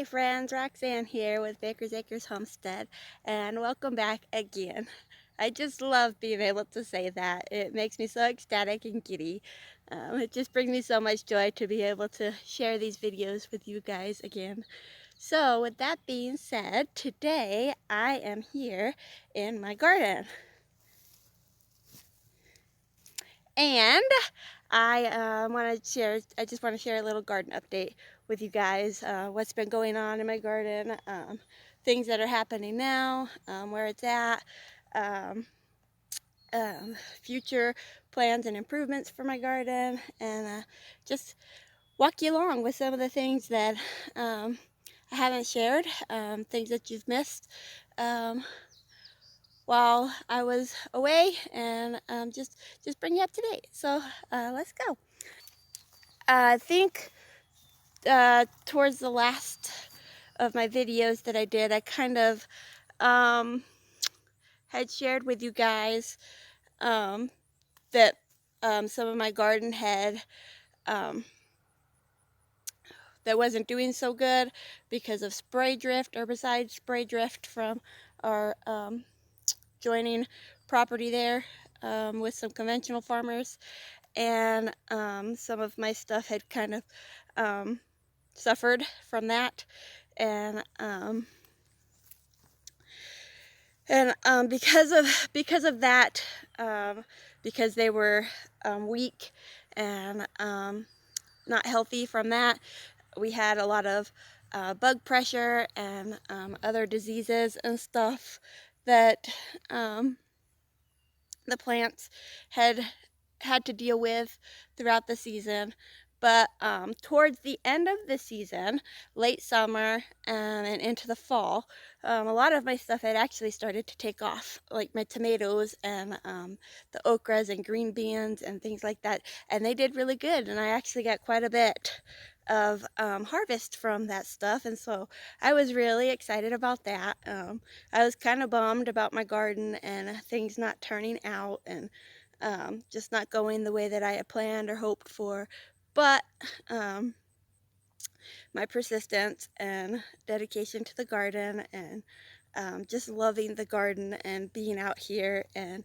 Hey friends, Roxanne here with Baker's Acres Homestead, and welcome back again. I just love being able to say that. It makes me so ecstatic and giddy. It just brings me so much joy to be able to share these videos with you guys again. So with that being said, today I am here in my garden. And I just want to share a little garden update with you guys. What's been going on in my garden, things that are happening now, where it's at, um, future plans and improvements for my garden, and just walk you along with some of the things that I haven't shared, things that you've missed. While I was away, and just bring you up to date. So let's go. I think towards the last of my videos that I did, I kind of had shared with you guys that some of my garden had that wasn't doing so good because of spray drift, herbicide spray drift from our joining property there with some conventional farmers, and some of my stuff had kind of suffered from that, and because of that, because they were weak and not healthy from that, we had a lot of bug pressure and other diseases and stuff that the plants had to deal with throughout the season. But towards the end of the season, late summer and into the fall, a lot of my stuff had actually started to take off, like my tomatoes and the okras and green beans and things like that. And they did really good, and I actually got quite a bit of harvest from that stuff, and so I was really excited about that. I was kind of bummed about my garden and things not turning out, and just not going the way that I had planned or hoped for. But my persistence and dedication to the garden, and just loving the garden and being out here, and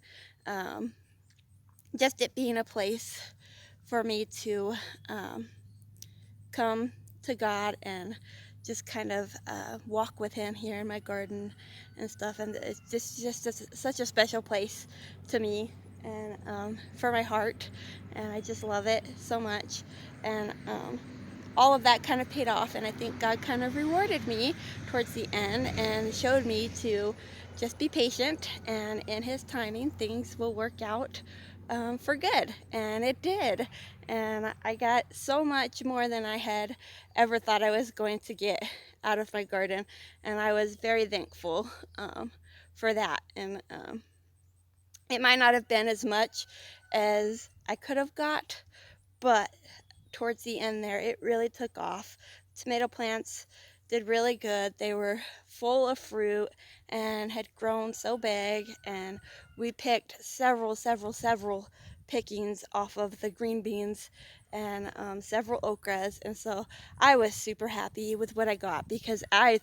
just it being a place for me to come to God and just kind of walk with Him here in my garden and stuff. And it's just such a special place to me, and for my heart, and I just love it so much. And all of that kind of paid off, and I think God kind of rewarded me towards the end and showed me to just be patient, and in His timing things will work out for good. And it did, and I got so much more than I had ever thought I was going to get out of my garden, and I was very thankful for that. And it might not have been as much as I could have got, but towards the end there, it really took off. Tomato plants did really good. They were full of fruit and had grown so big, and we picked several pickings off of the green beans and several okras, and so I was super happy with what I got, because I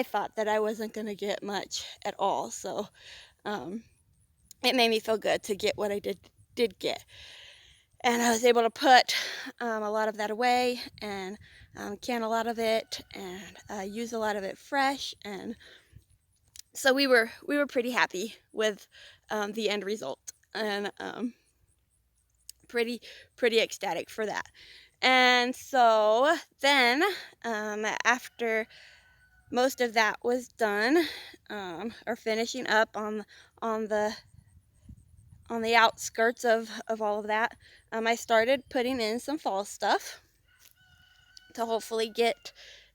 thought that I wasn't going to get much at all. So it made me feel good to get what I did get. And I was able to put a lot of that away, and can a lot of it, and use a lot of it fresh. And so we were pretty happy with the end result, and pretty ecstatic for that. And so then after most of that was done, or finishing up on the outskirts of all of that, I started putting in some fall stuff to hopefully get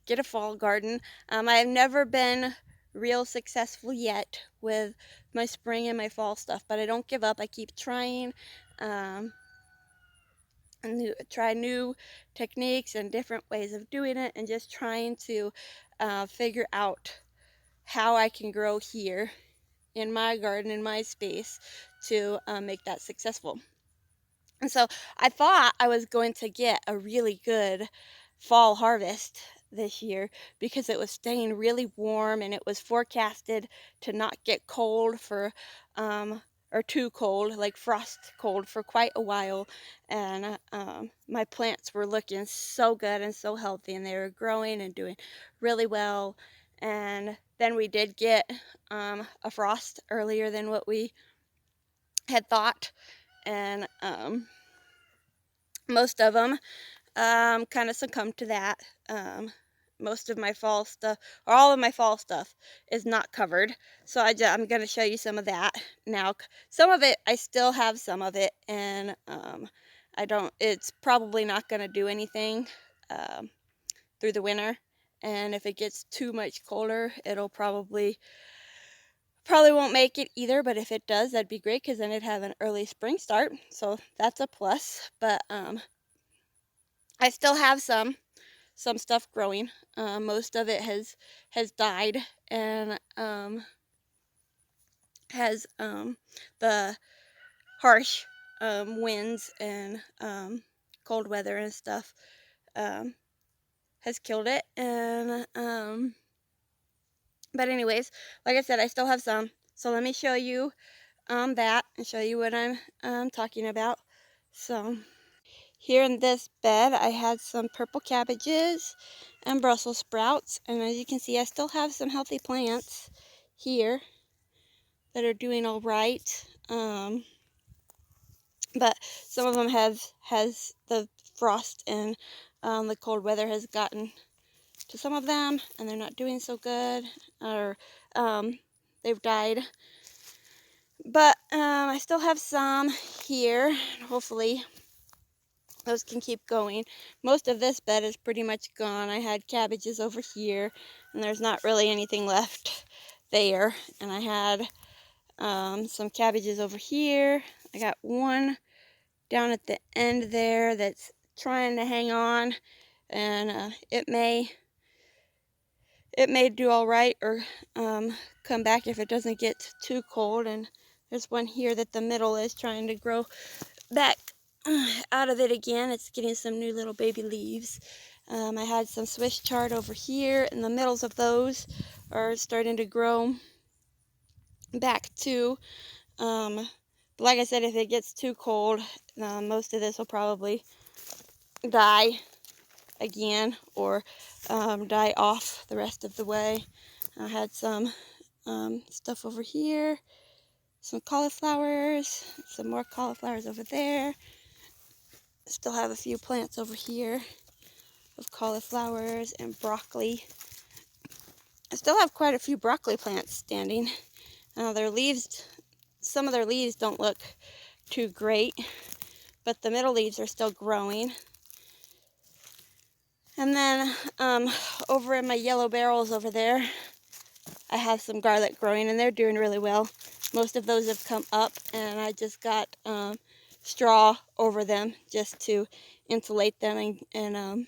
a fall garden. I've never been real successful yet with my spring and my fall stuff, but I don't give up. I keep trying, and try new techniques and different ways of doing it, and just trying to figure out how I can grow here in my garden, in my space, to make that successful. And so I thought I was going to get a really good fall harvest this year because it was staying really warm, and it was forecasted to not get cold for or too cold, like frost cold, for quite a while. And my plants were looking so good and so healthy, and they were growing and doing really well. And then we did get a frost earlier than what we had thought, and most of them kind of succumbed to that. Most of my fall stuff, or all of my fall stuff, is not covered. So I'm going to show you some of that now. Some of it, I still have some of it, and it's probably not going to do anything through the winter. And if it gets too much colder, it'll probably won't make it either. But if it does, that'd be great, because then it'd have an early spring start. So that's a plus. But I still have some stuff growing. Most of it has died, and has the harsh winds and cold weather and stuff has killed it. And but anyways, like I said, I still have some. So let me show you that, and show you what I'm talking about. So here in this bed, I had some purple cabbages and Brussels sprouts. And as you can see, I still have some healthy plants here that are doing all right. But some of them has the frost and the cold weather has gotten to some of them, and they're not doing so good, or they've died. But I still have some here. Hopefully those can keep going. Most of this bed is pretty much gone. I had cabbages over here, and there's not really anything left there. And I had some cabbages over here. I got one down at the end there that's trying to hang on, and it may do all right, or come back if it doesn't get too cold. And there's one here that the middle is trying to grow back out of it again. It's getting some new little baby leaves. I had some Swiss chard over here, and the middles of those are starting to grow back too. But like I said, if it gets too cold, most of this will probably die again, or die off the rest of the way. I had some stuff over here, some cauliflowers, some more cauliflowers over there. Still have a few plants over here of cauliflowers and broccoli. I still have quite a few broccoli plants standing. Their leaves, some of their leaves don't look too great, but the middle leaves are still growing. And then over in my yellow barrels over there, I have some garlic growing, and they're doing really well. Most of those have come up, and I just got straw over them just to insulate them and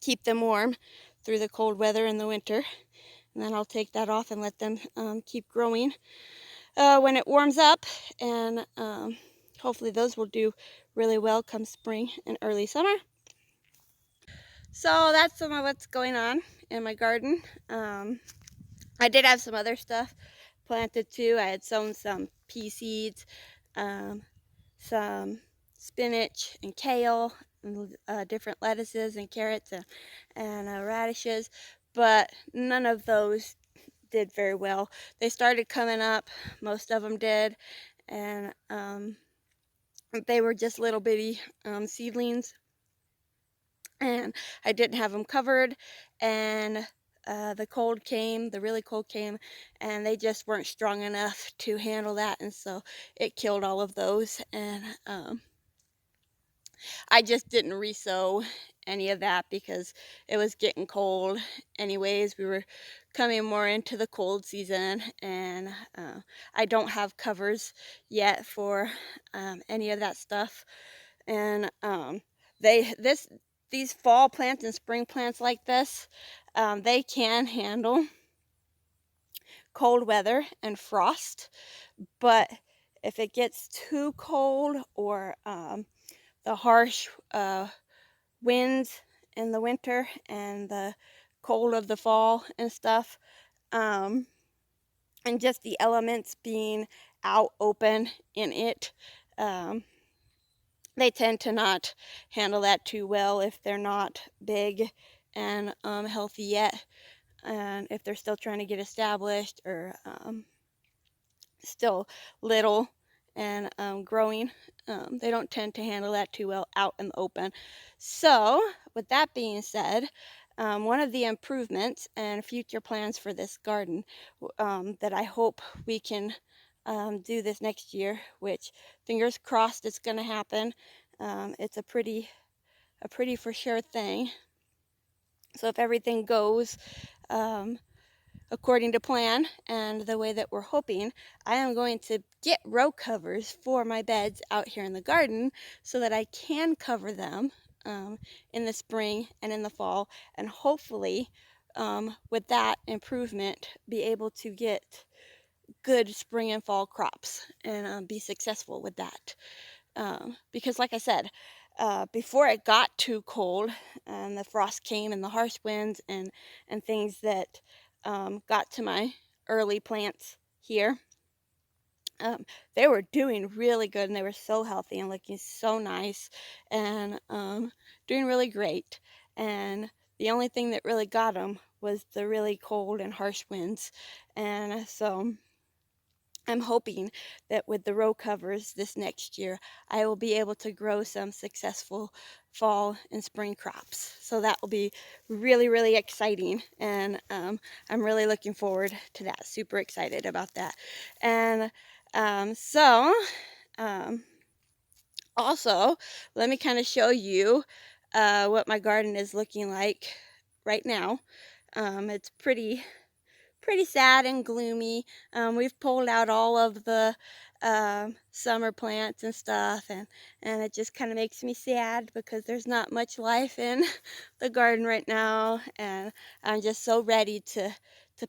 keep them warm through the cold weather in the winter. And then I'll take that off and let them keep growing when it warms up. And hopefully those will do really well come spring and early summer. So that's some of what's going on in my garden. I did have some other stuff planted too. I had sown some pea seeds, some spinach and kale, and different lettuces and carrots and radishes, but none of those did very well. They started coming up, most of them did, and they were just little bitty seedlings, and I didn't have them covered. And the really cold came, and they just weren't strong enough to handle that, and so it killed all of those. And I just didn't re-sow any of that because it was getting cold anyways. We were coming more into the cold season, and I don't have covers yet for any of that stuff. And these fall plants and spring plants like this, they can handle cold weather and frost, but if it gets too cold, or the harsh winds in the winter and the cold of the fall and stuff. And just the elements being out open in it. They tend to not handle that too well if they're not big and healthy yet, and if they're still trying to get established or still little and growing. They don't tend to handle that too well out in the open. So, with that being said, one of the improvements and future plans for this garden that I hope we can do this next year, which fingers crossed it's going to happen. It's a pretty for sure thing. So if everything goes according to plan and the way that we're hoping, I am going to get row covers for my beds out here in the garden so that I can cover them in the spring and in the fall, and hopefully with that improvement be able to get good spring and fall crops and be successful with that. Because like I said, before it got too cold and the frost came and the harsh winds and things that got to my early plants here, they were doing really good and they were so healthy and looking so nice and doing really great. And the only thing that really got them was the really cold and harsh winds. And so I'm hoping that with the row covers this next year, I will be able to grow some successful fall and spring crops. So that will be really, really exciting. And I'm really looking forward to that. Super excited about that. And also, let me kind of show you what my garden is looking like right now. It's pretty sad and gloomy. We've pulled out all of the summer plants and stuff, and it just kind of makes me sad because there's not much life in the garden right now, and I'm just so ready to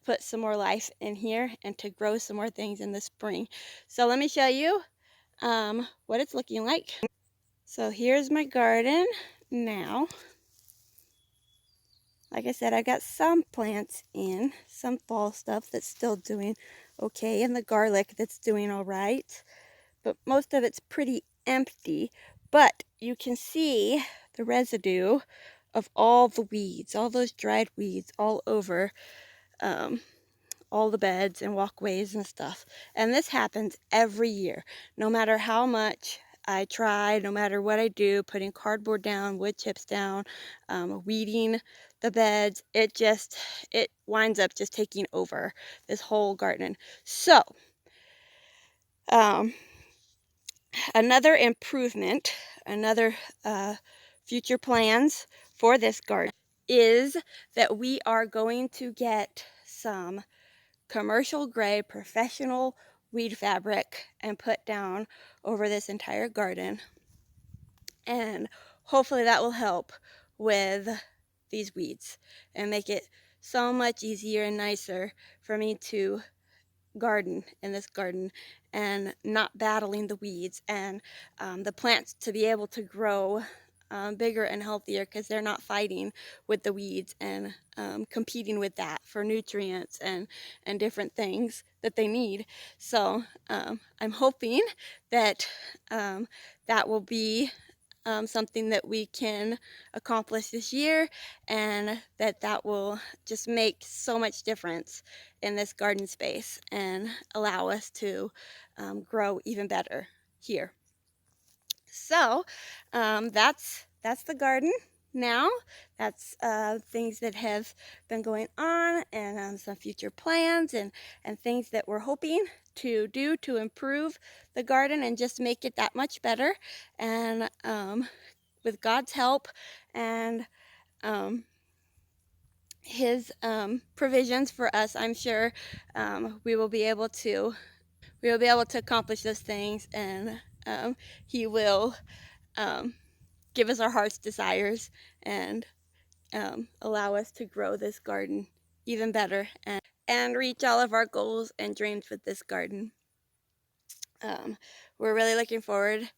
put some more life in here and to grow some more things in the spring. So let me show you what it's looking like. So here's my garden now. Like I said, I got some plants in, some fall stuff that's still doing okay, and the garlic that's doing all right. But most of it's pretty empty. But you can see the residue of all the weeds, all those dried weeds all over all the beds and walkways and stuff. And this happens every year, no matter how much I try, no matter what I do, putting cardboard down, wood chips down, weeding the beds, it winds up just taking over this whole garden. So, another improvement, another future plans for this garden is that we are going to get some commercial grade professional weed fabric and put down over this entire garden, and hopefully that will help with these weeds and make it so much easier and nicer for me to garden in this garden and not battling the weeds, and the plants to be able to grow bigger and healthier because they're not fighting with the weeds and competing with that for nutrients and different things that they need. So I'm hoping that that will be something that we can accomplish this year, and that will just make so much difference in this garden space and allow us to grow even better here. So that's the garden now. That's things that have been going on, and some future plans and things that we're hoping to do to improve the garden and just make it that much better. And with God's help and His provisions for us, I'm sure we will be able to accomplish those things, and He will give us our heart's desires and allow us to grow this garden even better and reach all of our goals and dreams with this garden. We're really looking forward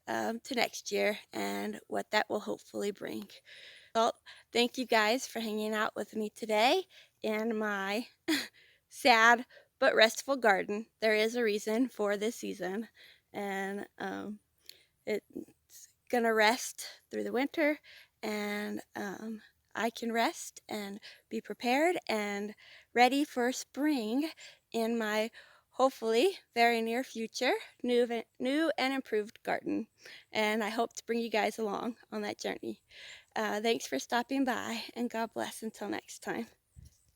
to next year and what that will hopefully bring. Well, thank you guys for hanging out with me today in my sad but restful garden. There is a reason for this season, and it's gonna rest through the winter, and I can rest and be prepared and ready for spring in my hopefully very near future new and improved garden. And I hope to bring you guys along on that journey. Thanks for stopping by, and God bless until next time.